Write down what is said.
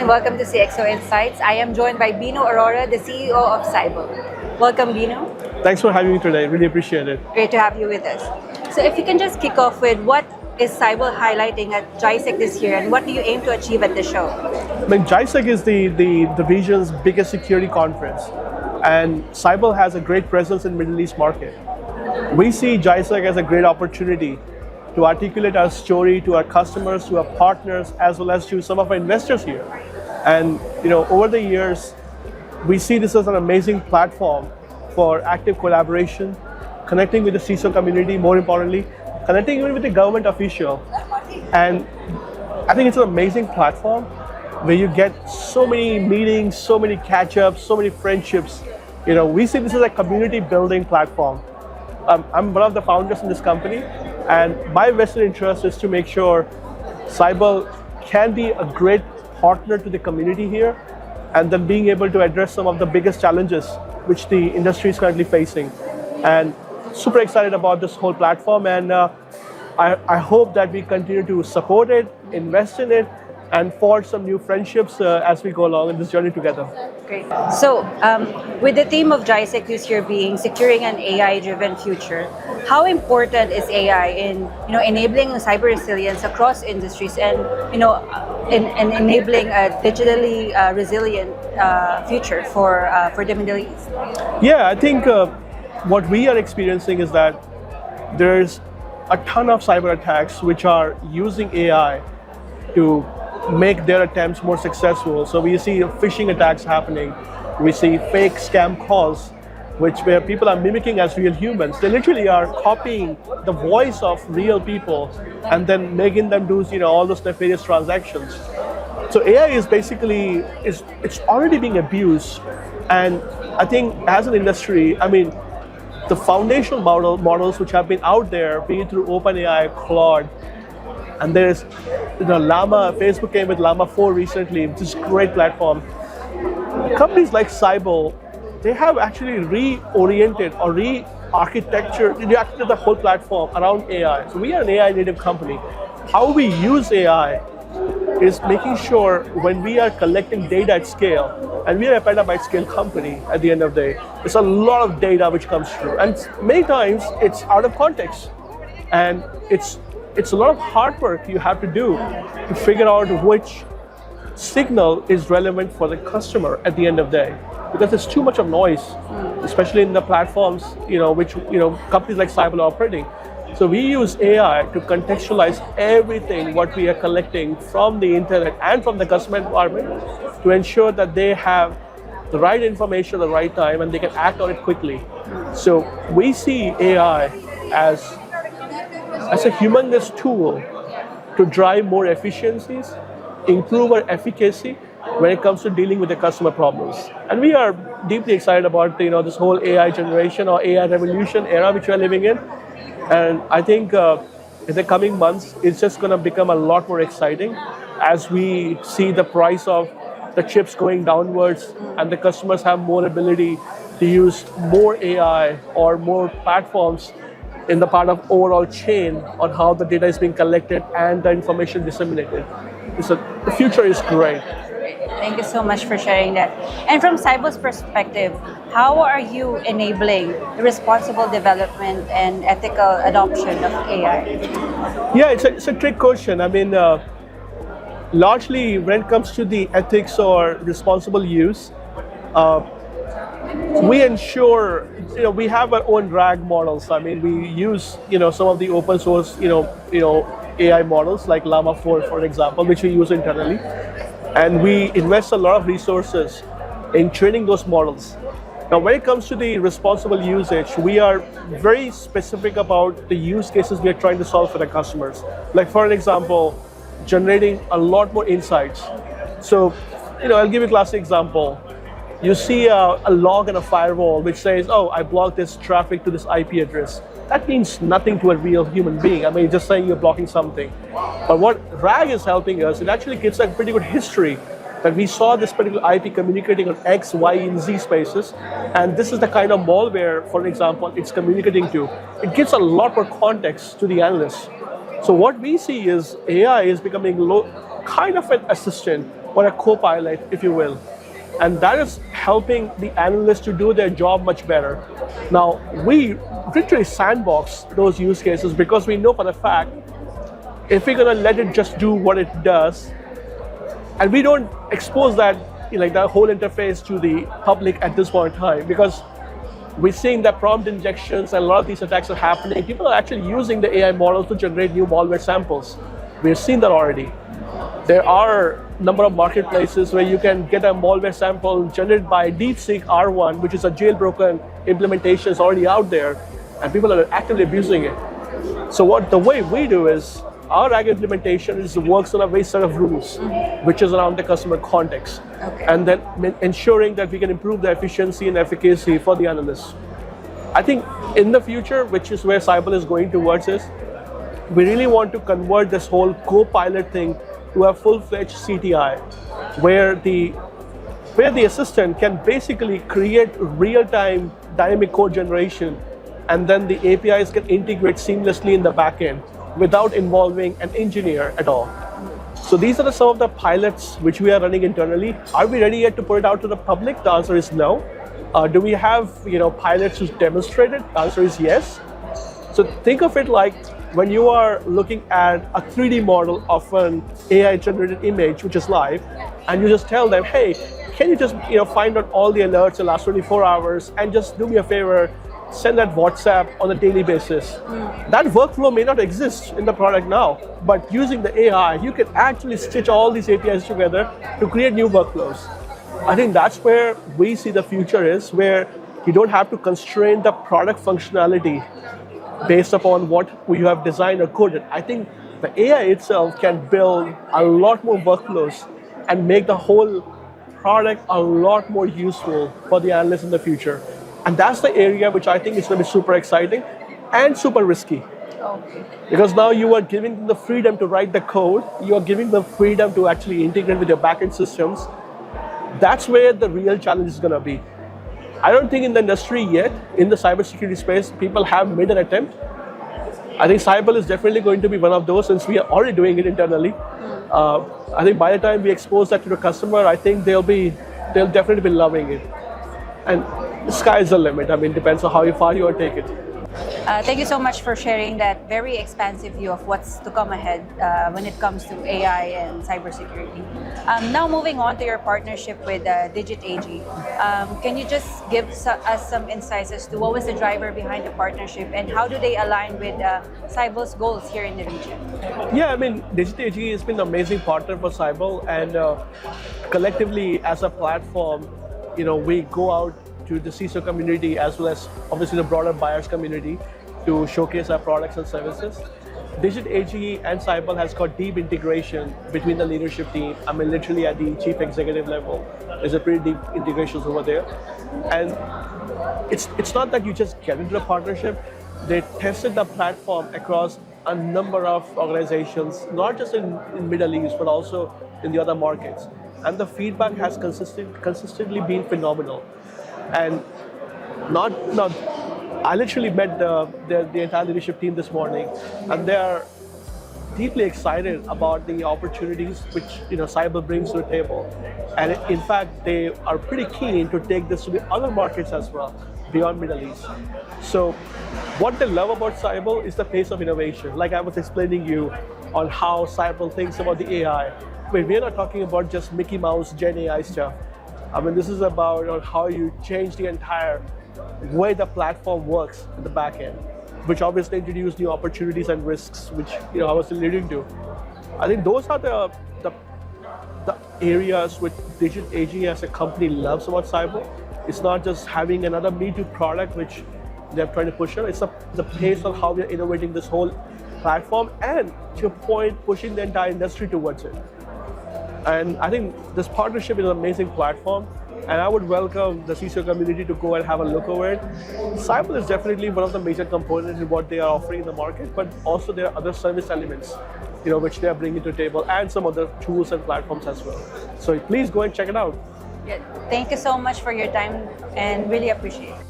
welcome to CXO Insights. I am joined by Beenu Arora, the CEO of Cyble. Welcome, Beenu. Thanks for having me today. Really appreciate it. Great to have you with us. So if you can just kick off with what is Cyble highlighting at GISEC this year and what do you aim to achieve at the show? GISEC is the region's biggest security conference, and Cyble has a great presence in Middle East market. We see GISEC as a great opportunity to articulate our story to our customers, to our partners, as well as to some of our investors here. And over the years, we see this as an amazing platform for active collaboration, connecting with the CISO community, more importantly, connecting even with the government official. And I think it's an amazing platform where you get so many meetings, so many catch-ups, so many friendships. We see this as a community building platform. I'm one of the founders in this company, and my vested interest is to make sure Cyble can be a great partner to the community here, and then being able to address some of the biggest challenges which the industry is currently facing. And super excited about this whole platform, and I hope that we continue to support it, invest in it, and forge some new friendships as we go along in this journey together. Great. So, with the theme of GISEC this year being securing an AI-driven future, how important is AI in enabling cyber resilience across industries and in enabling a digitally resilient future for the Middle East? Yeah, I think what we are experiencing is that there's a ton of cyber attacks which are using AI to make their attempts more successful. So we see phishing attacks happening. We see fake scam calls, where people are mimicking as real humans. They literally are copying the voice of real people and then making them do all those nefarious transactions. So AI is basically, it's already being abused. And I think as an industry, the foundational models which have been out there, be it through OpenAI, Claude, and there's Llama. Facebook came with Llama 4 recently, which is a great platform. Companies like Cyble, they have actually reoriented or re-architected the whole platform around AI. So we are an AI native company. How we use AI is making sure when we are collecting data at scale, and we are a petabyte scale company at the end of the day, there's a lot of data which comes through. And many times it's out of context. And it's a lot of hard work you have to do to figure out which signal is relevant for the customer at the end of the day, because there's too much of noise, especially in the platforms which companies like Cyble are operating. So we use AI to contextualize everything what we are collecting from the internet and from the customer environment to ensure that they have the right information at the right time and they can act on it quickly. So we see AI as a humongous tool to drive more efficiencies, improve our efficacy when it comes to dealing with the customer problems. And we are deeply excited about this whole AI generation or AI revolution era which we are living in. And I think in the coming months, it's just going to become a lot more exciting as we see the price of the chips going downwards and the customers have more ability to use more AI or more platforms in the part of overall chain on how the data is being collected and the information disseminated. So the future is great. Thank you so much for sharing that. And from Cyble's perspective, how are you enabling responsible development and ethical adoption of AI? Yeah, it's a trick question. Largely when it comes to the ethics or responsible use, we ensure, we have our own RAG models. We use, some of the open source, AI models like Llama 4, for example, which we use internally. And we invest a lot of resources in training those models. Now, when it comes to the responsible usage, we are very specific about the use cases we are trying to solve for the customers. Like, for an example, generating a lot more insights. So, I'll give you a classic example. You see a log in a firewall which says, oh, I blocked this traffic to this IP address. That means nothing to a real human being. It's just saying you're blocking something. But what RAG is helping us, it actually gives a pretty good history that we saw this particular IP communicating on X, Y, and Z spaces. And this is the kind of malware, for example, it's communicating to. It gives a lot more context to the analyst. So what we see is AI is becoming kind of an assistant or a co-pilot, if you will. And that is helping the analysts to do their job much better. Now, we literally sandbox those use cases because we know for the fact, if we're gonna let it just do what it does, and we don't expose that, like that whole interface to the public at this point in time, because we're seeing that prompt injections and a lot of these attacks are happening. People are actually using the AI models to generate new malware samples. We've seen that already. There are a number of marketplaces where you can get a malware sample generated by GISEC R1, which is a jailbroken implementation, is already out there, and people are actively abusing it. So the way we do is, our RAG implementation works on a very set of rules, which is around the customer context. Okay. And then ensuring that we can improve the efficiency and efficacy for the analysts. I think in the future, which is where Cyble is going towards, is we really want to convert this whole co-pilot thing to a full-fledged CTI, where the assistant can basically create real-time dynamic code generation, and then the APIs can integrate seamlessly in the backend without involving an engineer at all. So these are some of the pilots which we are running internally. Are we ready yet to put it out to the public? The answer is no. Do we have pilots who's demonstrated? The answer is yes. So think of it like when you are looking at a 3D model of an AI generated image which is live, and you just tell them, hey, can you just find out all the alerts the last 24 hours and just do me a favor, send that WhatsApp on a daily basis. That workflow may not exist in the product now, but using the AI, you can actually stitch all these APIs together to create new workflows. I think that's where we see the future is, where you don't have to constrain the product functionality based upon what you have designed or coded. I think the AI itself can build a lot more workflows and make the whole product a lot more useful for the analysts in the future. And that's the area which I think is going to be super exciting and super risky. Okay. Because now you are giving them the freedom to write the code, you are giving them freedom to actually integrate with your backend systems. That's where the real challenge is going to be. I don't think in the industry yet, in the cybersecurity space, people have made an attempt. I think Cyble is definitely going to be one of those, since we are already doing it internally. I think by the time we expose that to the customer, I think they'll definitely be loving it. And the sky is the limit. I mean, it depends on how far you want to take it. Thank you so much for sharing that very expansive view of what's to come ahead when it comes to AI and cybersecurity. Now moving on to your partnership with Digit AG. Can you just give us some insights as to what was the driver behind the partnership and how do they align with Cyble's goals here in the region? Yeah, I mean, Digit AG has been an amazing partner for Cyble, and collectively as a platform, we go out to the CISO community as well as obviously the broader buyers community to showcase our products and services. Digit AG and Cyble has got deep integration between the leadership team. I mean, literally at the chief executive level, there's a pretty deep integrations over there. And it's not that you just get into a partnership. They tested the platform across a number of organizations, not just in Middle East, but also in the other markets. And the feedback has consistently been phenomenal. And I literally met the entire leadership team this morning, and they are deeply excited about the opportunities which Cyble brings to the table. And in fact, they are pretty keen to take this to the other markets as well, beyond Middle East. So what they love about Cyble is the pace of innovation. Like I was explaining you on how Cyble thinks about the AI. I mean, we're not talking about just Mickey Mouse Gen AI stuff. I mean, this is about how you change the entire way the platform works at the back end, which obviously introduce new opportunities and risks, which I was alluding to. I think those are the areas which Digit AG as a company loves about Cyble. It's not just having another Me-Too product which they're trying to push on. It's the pace of how we're innovating this whole platform, and to your point, pushing the entire industry towards it. And I think this partnership is an amazing platform, and I would welcome the CISO community to go and have a look over it. Cyble is definitely one of the major components in what they are offering in the market, but also there are other service elements, which they are bringing to the table, and some other tools and platforms as well. So please go and check it out. Yeah. Thank you so much for your time, and really appreciate it.